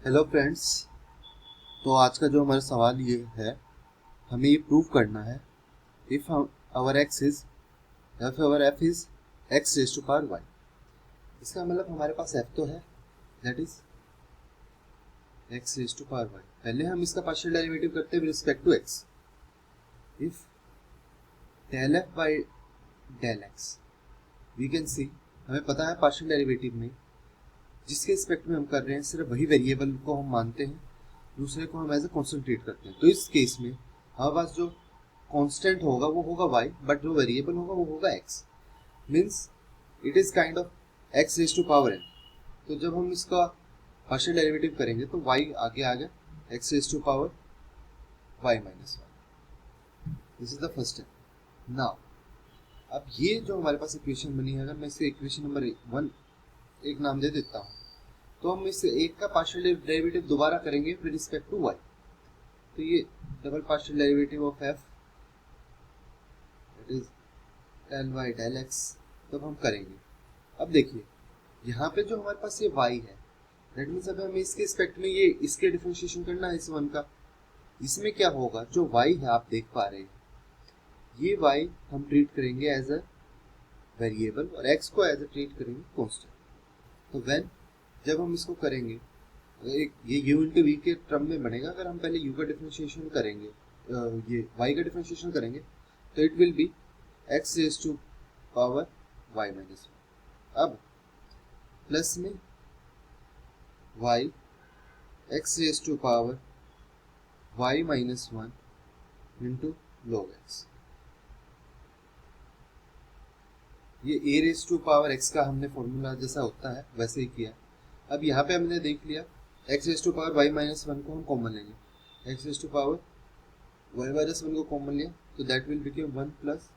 Hello friends. तो आज का जो हमारा सवाल ये है, हमें ये प्रूव करना है if our x is if our f is x raise to power y. इसका मतलब हमारे पास एफ तो है, that is x raise to power y. पहले हम इसका पार्शियल डेरिवेटिव करते हैं with respect to x. If del f by del x, we can see, हमें पता है पार्शियल डेरिवेटिव में जिसके रिस्पेक्ट में हम कर रहे हैं सिर्फ वही वेरिएबल को हम मानते हैं, दूसरे को हम एज ए कॉन्स्टेंट ट्रीट करते हैं। तो इस केस में हमारे पास जो कांस्टेंट होगा वो होगा y, बट जो वेरिएबल होगा वो होगा x। Means it is kind of x raise to power n। तो जब हम इसका पार्शियल डेरिवेटिव करेंगे तो y आगे आ गया x raise to power y minus one. This is the first step. Now अब ये जो हमारे पास इक्वेशन बनी है, अगर मैं इसे इक्वेशन नंबर 1 एक नाम दे देता हूँ, तो हम इस एक का पार्शियल डेरिवेटिव दोबारा करेंगे विद रिस्पेक्ट टू y। तो ये double partial derivative of f it is del y del x तब हम करेंगे। अब देखिए यहाँ पे जो हमारे पास ये y है, दैट मीन्स अब हमें इसके रिस्पेक्ट में ये इसके डिफरेंशिएशन करना है इस वन का। इसमें क्या होगा, जो y है आप देख पा रहे हैं, ये y हम ट्रीट करेंगे एज अ वेरिएबल और x को एज अ ट्रीट करेंगे कांस्टेंट। तो व्हेन जब हम इसको करेंगे, एक ये u इंटू वी के टर्म में बनेगा। अगर हम पहले u का डिफरेंशिएशन करेंगे, ये y का डिफरेंशिएशन करेंगे, तो it will be x raise to power y minus one. अब प्लस में y x raise to power y minus one into log x। ये a raise to power x का हमने फॉर्मूला जैसा होता है वैसे ही किया। अब यहाँ पे हमने देख लिया x raise to power y minus one को हम कॉमन लेंगे, x raise to power y minus one को कॉमन लिया तो that will become one plus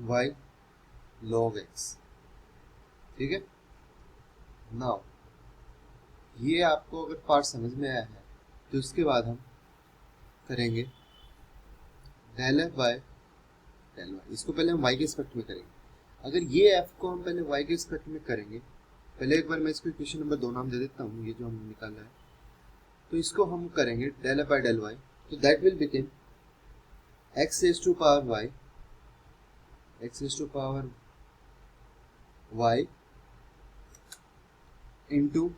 y log x। ठीक है। नाउ ये आपको अगर पार्ट समझ में आया है तो उसके बाद हम करेंगे del f by del y. इसको पहले हम y के रिस्पेक्ट में करेंगे। अगर ये f को हम पहले y के रिस्पेक्ट में करेंगे, पहले एक बार मैं इसको इक्वेशन नंबर 2 नाम दे देता हूँ, ये जो हमने निकाला है। तो इसको हम करेंगे del f by del y, तो that will become x raise to power y, x raise to power y into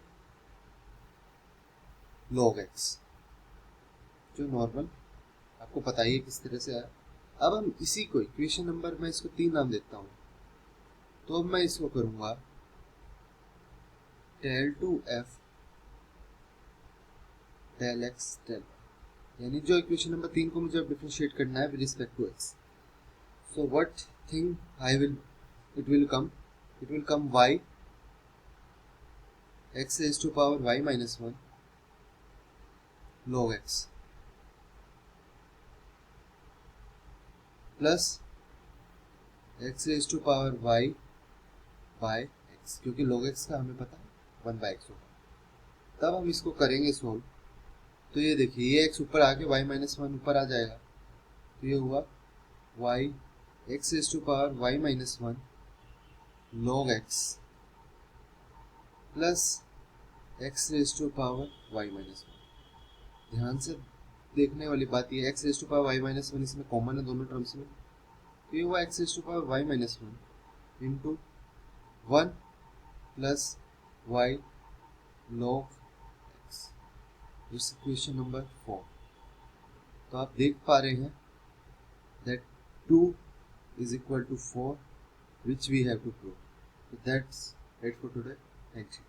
log x, जो नॉर्मल आपको पता ही है किस तरह से आया। अब हम इसी को इक्वेशन नंबर, मैं इसको 3 नाम देता हूँ, तो अब मैं इसको करूंगा del two f del x del, यानी जो इक्वेशन नंबर 3 को मुझे डिफरेंशिएट करना है with respect to x. So what thing I will it will come y x raise to power y minus one log x plus x raise to power y by x, क्योंकि log x का हमें पता है 1 bye x होगा। तब हम इसको करेंगे सोल्व, तो ये देखिए ये x ऊपर आके y माइनस वन ऊपर आ जाएगा, तो ये हुआ y x raise to power y minus one log x plus x raise to power y minus one. ध्यान से देखने वाली बात ये x raise to power y minus one इसमें कॉमन है दोनों टर्म्स में, तो ये हुआ x raise to power y minus one into one plus y log x, this equation number 4। तो आप देख पा रहे हैं that 2 is equal to 4 which we have to prove. So that's it for today. Thank you.